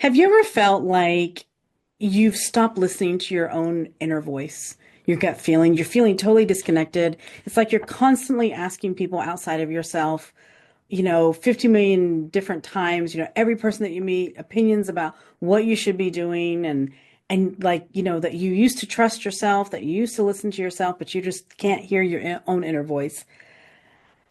Have you ever felt like you've stopped listening to your own inner voice, your gut feeling? You're feeling totally disconnected. It's like you're constantly asking people outside of yourself, 50 million different times, every person that you meet, opinions about what you should be doing and like, that you used to trust yourself, that you used to listen to yourself, but you just can't hear your own inner voice.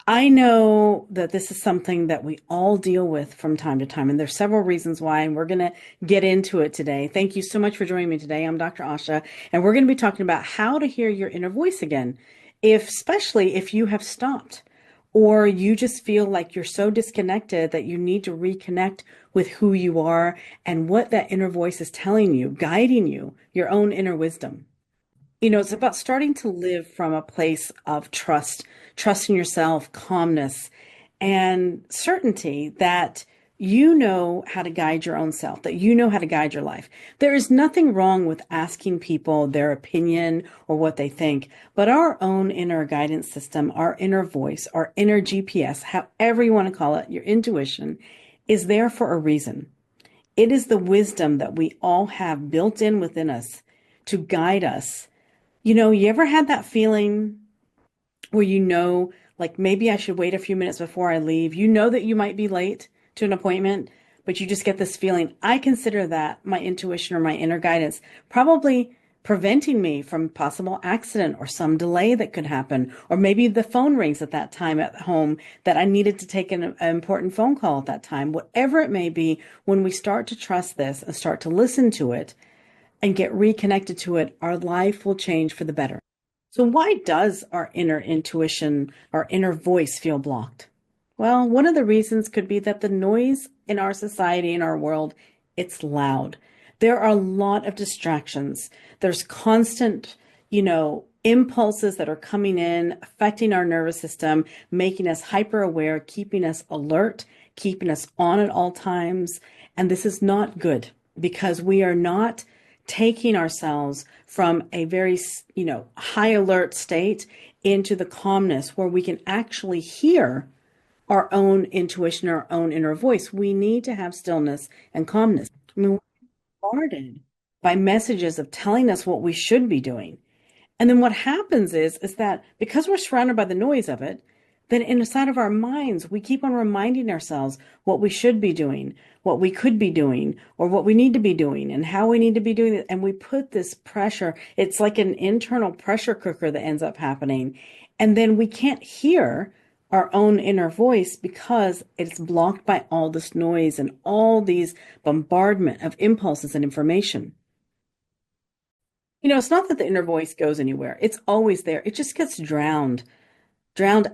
I know that this is something that we all deal with from time to time, and there's several reasons why, and we're going to get into it today. Thank you so much for joining me today. I'm Dr. Asha, and we're going to be talking about how to hear your inner voice again, especially if you have stopped or you just feel like you're so disconnected that you need to reconnect with who you are and what that inner voice is telling you, guiding you, your own inner wisdom. It's about starting to live from a place of trust, trust in yourself, calmness, and certainty that you know how to guide your own self, that you know how to guide your life. There is nothing wrong with asking people their opinion or what they think, but our own inner guidance system, our inner voice, our inner GPS, however you want to call it, your intuition, is there for a reason. It is the wisdom that we all have built in within us to guide us. You ever had that feeling where like maybe I should wait a few minutes before I leave? You know that you might be late to an appointment, but you just get this feeling. I consider that my intuition or my inner guidance, probably preventing me from possible accident or some delay that could happen. Or maybe the phone rings at that time at home that I needed to take an important phone call at that time. Whatever it may be, when we start to trust this and start to listen to it, and get reconnected to it, our life will change for the better. So, why does our inner intuition, our inner voice feel blocked? Well, one of the reasons could be that the noise in our society, in our world, it's loud. There are a lot of distractions. There's constant, impulses that are coming in, affecting our nervous system, making us hyper aware, keeping us alert, keeping us on at all times. And this is not good because we are not taking ourselves from a very, high alert state into the calmness where we can actually hear our own intuition, our own inner voice. We need to have stillness and calmness. I mean, we're bombarded by messages of telling us what we should be doing. And then what happens is that because we're surrounded by the noise of it, then inside of our minds, we keep on reminding ourselves what we should be doing, what we could be doing, or what we need to be doing, and how we need to be doing it. And we put this pressure, it's like an internal pressure cooker that ends up happening. And then we can't hear our own inner voice because it's blocked by all this noise and all these bombardment of impulses and information. It's not that the inner voice goes anywhere. It's always there. It just gets drowned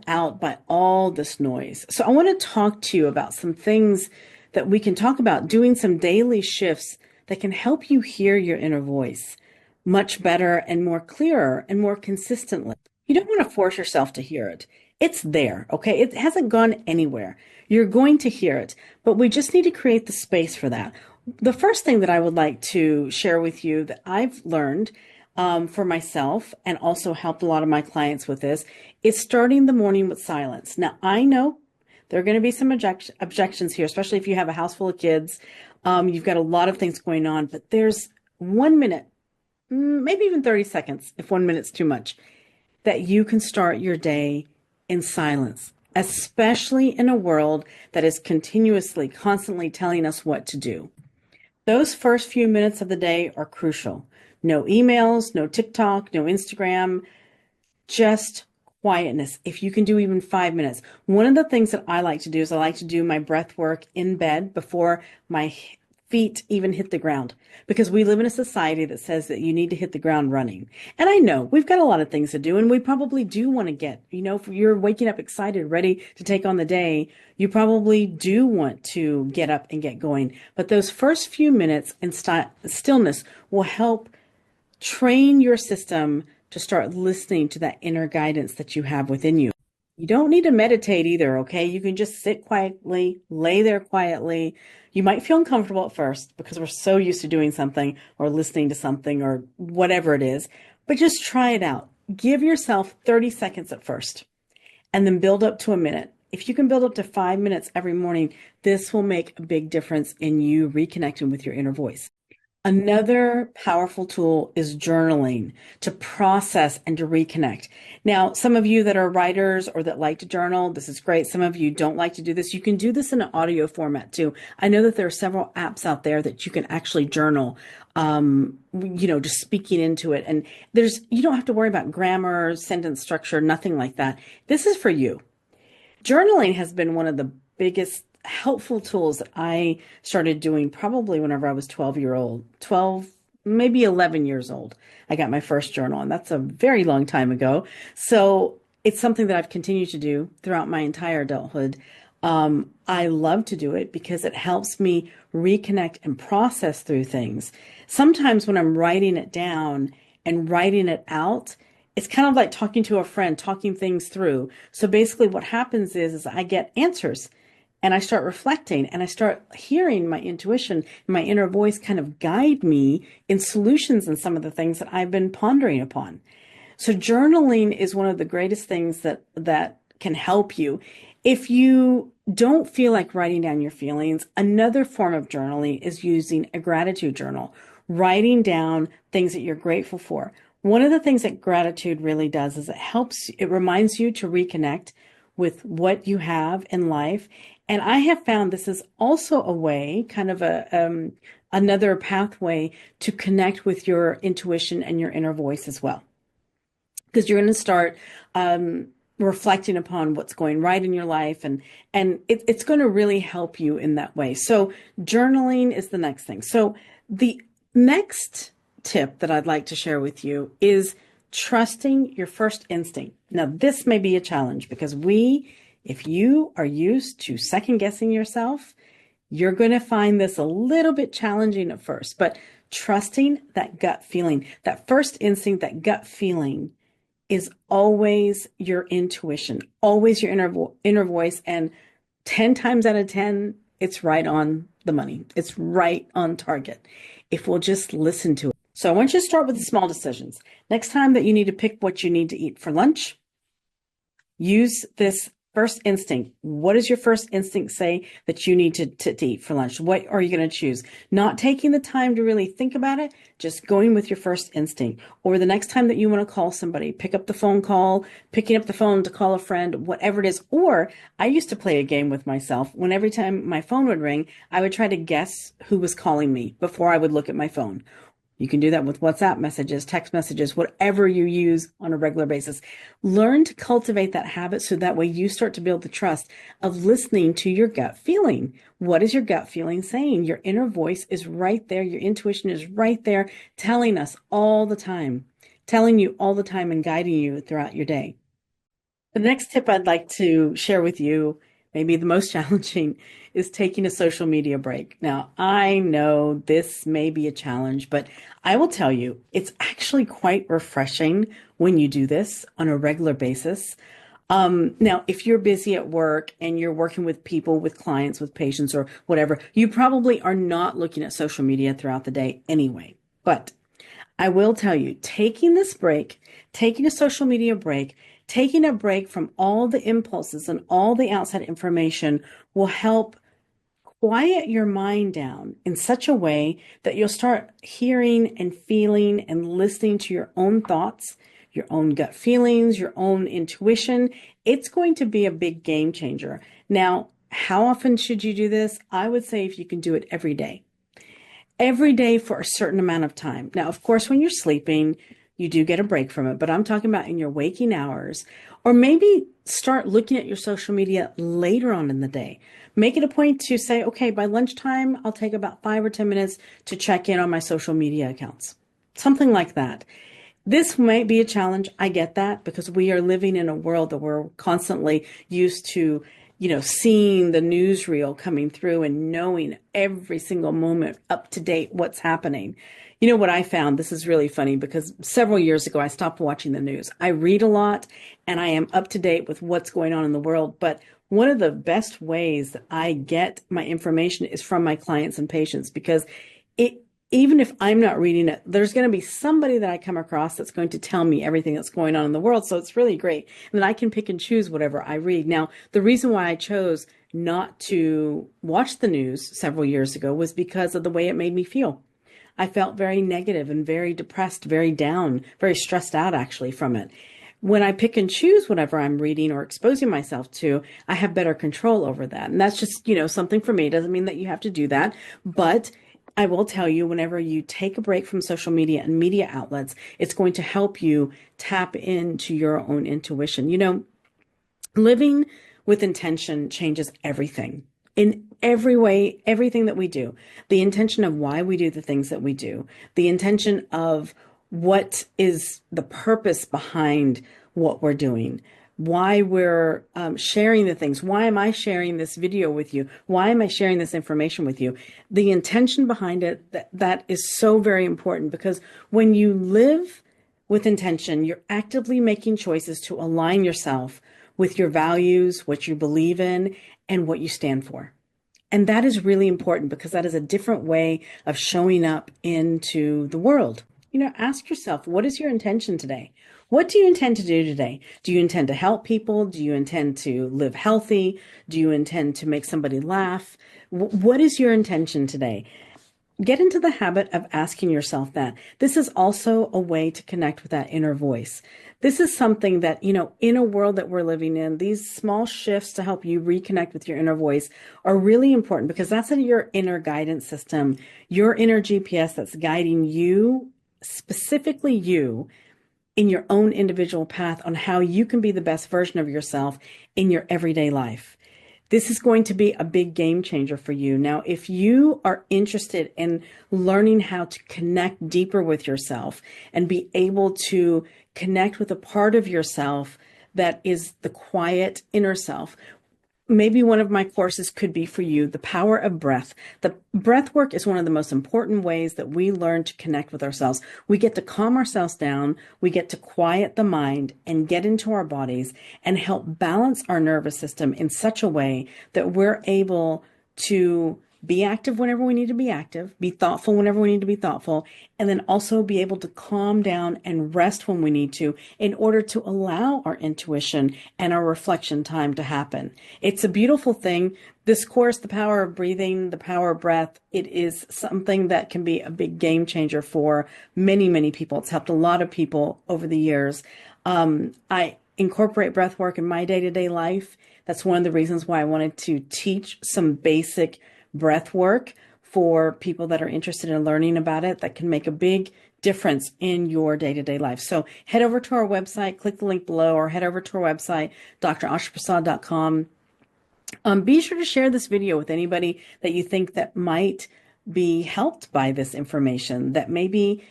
out by all this noise. So I want to talk to you about some things that we can talk about doing some daily shifts that can help you hear your inner voice much better and more clearer and more consistently. You don't want to force yourself to hear it. It's there, okay? It hasn't gone anywhere. You're going to hear it, but we just need to create the space for that. The first thing that I would like to share with you that I've learned for myself and also helped a lot of my clients with this is starting the morning with silence. Now, I know there are going to be some objections here, especially if you have a house full of kids. You've got a lot of things going on, but there's 1 minute, maybe even 30 seconds, if 1 minute's too much, that you can start your day in silence, especially in a world that is continuously, constantly telling us what to do. Those first few minutes of the day are crucial. No emails, no TikTok, no Instagram, just quietness. If you can do even 5 minutes. One of the things that I like to do is I like to do my breath work in bed before my feet even hit the ground, because we live in a society that says that you need to hit the ground running. And I know we've got a lot of things to do, and we probably do want to get, if you're waking up excited, ready to take on the day, you probably do want to get up and get going. But those first few minutes in stillness will help train your system to start listening to that inner guidance that you have within you. You don't need to meditate either, okay? You can just sit quietly, lay there quietly. You might feel uncomfortable at first because we're so used to doing something or listening to something or whatever it is, but just try it out. Give yourself 30 seconds at first and then build up to a minute. if you can build up to 5 minutes every morning, this will make a big difference in you reconnecting with your inner voice. Another powerful tool is journaling to process and to reconnect. Now, some of you that are writers or that like to journal, this is great. Some of you don't like to do this. You can do this in an audio format too. I know that there are several apps out there that you can actually journal, just speaking into it. And you don't have to worry about grammar, sentence structure, nothing like that. This is for you. Journaling has been one of the biggest helpful tools that I started doing probably whenever I was 12, maybe 11 years old. I got my first journal, and that's a very long time ago. So it's something that I've continued to do throughout my entire adulthood. I love to do it because it helps me reconnect and process through things. Sometimes when I'm writing it down and writing it out, it's kind of like talking to a friend, talking things through. So basically what happens is I get answers and I start reflecting and I start hearing my intuition, my inner voice kind of guide me in solutions in some of the things that I've been pondering upon. So journaling is one of the greatest things that can help you. If you don't feel like writing down your feelings, another form of journaling is using a gratitude journal, writing down things that you're grateful for. One of the things that gratitude really does is it reminds you to reconnect with what you have in life. And I have found this is also a way, kind of another pathway to connect with your intuition and your inner voice as well, because you're going to start reflecting upon what's going right in your life, and it's going to really help you in that way. So journaling is the next thing. So the next tip that I'd like to share with you is trusting your first instinct. Now, this may be a challenge because if you are used to second guessing yourself, you're going to find this a little bit challenging at first, but trusting that gut feeling, that first instinct, that gut feeling is always your intuition, always your inner voice. And 10 times out of 10, it's right on the money. It's right on target if we'll just listen to it. So I want you to start with the small decisions. Next time that you need to pick what you need to eat for lunch, use this first instinct. What does your first instinct say that you need to eat for lunch? What are you going to choose? Not taking the time to really think about it, just going with your first instinct. Or the next time that you want to call somebody, pick up the phone call, picking up the phone to call a friend, whatever it is. Or I used to play a game with myself when every time my phone would ring, I would try to guess who was calling me before I would look at my phone. You can do that with WhatsApp messages, text messages, whatever you use on a regular basis. Learn to cultivate that habit so that way you start to build the trust of listening to your gut feeling. What is your gut feeling saying? Your inner voice is right there. Your intuition is right there, telling us all the time, telling you all the time and guiding you throughout your day. The next tip I'd like to share with you, maybe the most challenging, is taking a social media break. Now, I know this may be a challenge, but I will tell you, it's actually quite refreshing when you do this on a regular basis. Now, if you're busy at work and you're working with people, with clients, with patients, or whatever, you probably are not looking at social media throughout the day anyway. But I will tell you, taking this break, taking a social media break, taking a break from all the impulses and all the outside information will help quiet your mind down in such a way that you'll start hearing and feeling and listening to your own thoughts, your own gut feelings, your own intuition. It's going to be a big game changer. Now, how often should you do this? I would say if you can do it every day for a certain amount of time. Now, of course, when you're sleeping, you do get a break from it, but I'm talking about in your waking hours, or maybe start looking at your social media later on in the day. Make it a point to say, okay, by lunchtime, I'll take about 5 or 10 minutes to check in on my social media accounts. Something like that. This might be a challenge. I get that because we are living in a world that we're constantly used to, seeing the newsreel coming through and knowing every single moment up to date what's happening. You know what I found? This is really funny because several years ago, I stopped watching the news. I read a lot and I am up to date with what's going on in the world. But one of the best ways that I get my information is from my clients and patients because even if I'm not reading it, there's going to be somebody that I come across that's going to tell me everything that's going on in the world. So it's really great. And then I can pick and choose whatever I read. Now, the reason why I chose not to watch the news several years ago was because of the way it made me feel. I felt very negative and very depressed, very down, very stressed out actually from it. When I pick and choose whatever I'm reading or exposing myself to, I have better control over that. And that's just, something for me. It doesn't mean that you have to do that, but I will tell you, whenever you take a break from social media and media outlets, it's going to help you tap into your own intuition. Living with intention changes everything in every way, everything that we do. The intention of why we do the things that we do, the intention of what is the purpose behind what we're doing, why we're sharing the things. Why am I sharing this video with you? Why am I sharing this information with you? The intention behind it, that is so very important, because when you live with intention, you're actively making choices to align yourself with your values, what you believe in, and what you stand for. And that is really important, because that is a different way of showing up into the world. Ask yourself, what is your intention today? What do you intend to do today? Do you intend to help people? Do you intend to live healthy? Do you intend to make somebody laugh? What is your intention today? Get into the habit of asking yourself that. This is also a way to connect with that inner voice. This is something that, in a world that we're living in, these small shifts to help you reconnect with your inner voice are really important, because that's your inner guidance system, your inner GPS that's guiding you, specifically you, in your own individual path on how you can be the best version of yourself in your everyday life. This is going to be a big game changer for you. Now, if you are interested in learning how to connect deeper with yourself and be able to connect with a part of yourself that is the quiet inner self, maybe one of my courses could be for you, The Power of Breath. The breath work is one of the most important ways that we learn to connect with ourselves. We get to calm ourselves down. We get to quiet the mind and get into our bodies and help balance our nervous system in such a way that we're able to be active whenever we need to be active, be thoughtful whenever we need to be thoughtful, and then also be able to calm down and rest when we need to, in order to allow our intuition and our reflection time to happen. It's a beautiful thing. This course, The Power of Breathing, The Power of Breath, it is something that can be a big game changer for many, many people. It's helped a lot of people over the years. I incorporate breath work in my day-to-day life. That's one of the reasons why I wanted to teach some basic breath work for people that are interested in learning about it, that can make a big difference in your day-to-day life. So head over to our website, click the link below, or head over to our website, drashaprasad.com. Be sure to share this video with anybody that you think that might be helped by this information, that maybe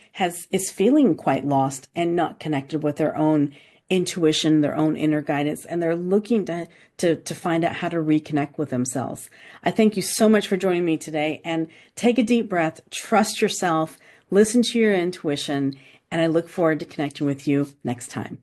is feeling quite lost and not connected with their own intuition, their own inner guidance, and they're looking to find out how to reconnect with themselves. I thank you so much for joining me today, and take a deep breath, trust yourself, listen to your intuition, and I look forward to connecting with you next time.